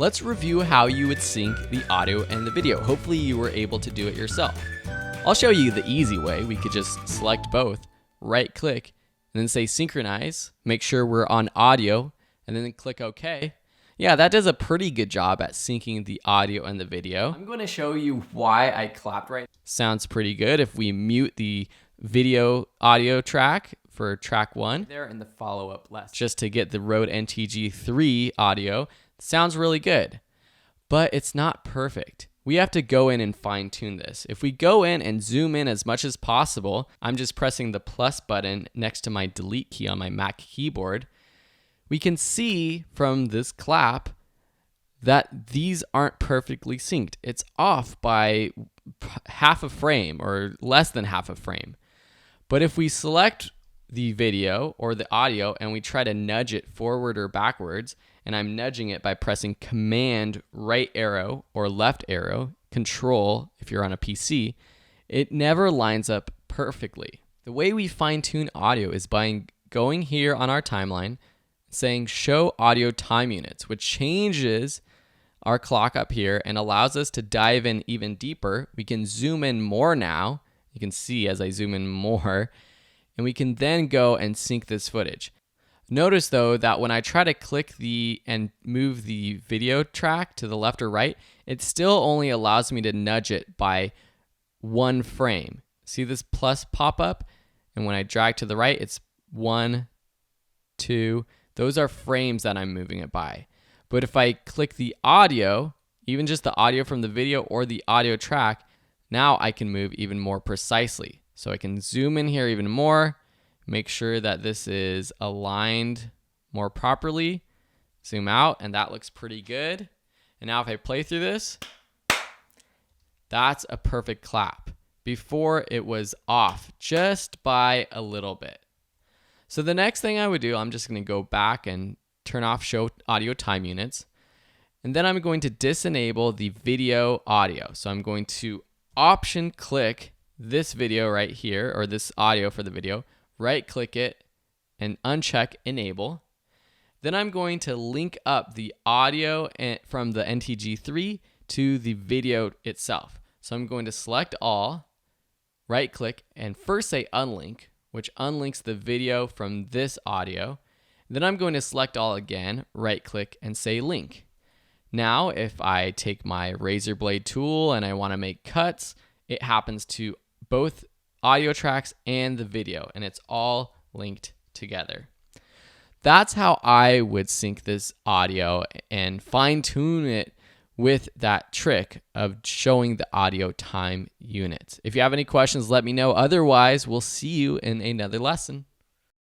Let's review how you would sync the audio and the video. Hopefully you were able to do it yourself. I'll show you the easy way. We could just select both, right click, and then say synchronize, make sure we're on audio, and then click OK. Yeah, that does a pretty good job at syncing the audio and the video. I'm going to show you why I clapped right. Sounds pretty good. If we mute the video audio track for track 1 there in the follow-up lesson, just to get the Rode NTG3 audio, sounds really good, but it's not perfect. We have to go in and fine tune this. If we go in and zoom in as much as possible, I'm just pressing the plus button next to my delete key on my Mac keyboard. We can see from this clap that these aren't perfectly synced. It's off by half a frame or less than half a frame. But if we select the video or the audio and we try to nudge it forward or backwards, and I'm nudging it by pressing Command right arrow or left arrow, Control if you're on a PC, it never lines up perfectly. The way we fine tune audio is by going here on our timeline, saying show audio time units, which changes our clock up here and allows us to dive in even deeper. We can zoom in more now. You can see as I zoom in more, and we can then go and sync this footage. Notice though that when I try to click and move the video track to the left or right, it still only allows me to nudge it by 1 frame. See this plus pop up? And when I drag to the right, it's 1, 2. Those are frames that I'm moving it by. But if I click the audio, even just the audio from the video or the audio track, now I can move even more precisely. So I can zoom in here even more, make sure that this is aligned more properly, zoom out, and that looks pretty good. And now if I play through this, that's a perfect clap. Before it was off just by a little bit. So the next thing I would do, I'm just going to go back and turn off show audio time units. And then I'm going to disenable the video audio. So I'm going to option click this video right here, or this audio for the video, right click it and uncheck enable. Then I'm going to link up the audio from the NTG3 to the video itself. So I'm going to select all, right click, and first say unlink, which unlinks the video from this audio. Then I'm going to select all again, right click, and say link. Now if I take my razor blade tool and I want to make cuts, it happens to both audio tracks and the video, and it's all linked together. That's how I would sync this audio and fine tune it with that trick of showing the audio time units. If you have any questions, let me know. Otherwise, we'll see you in another lesson.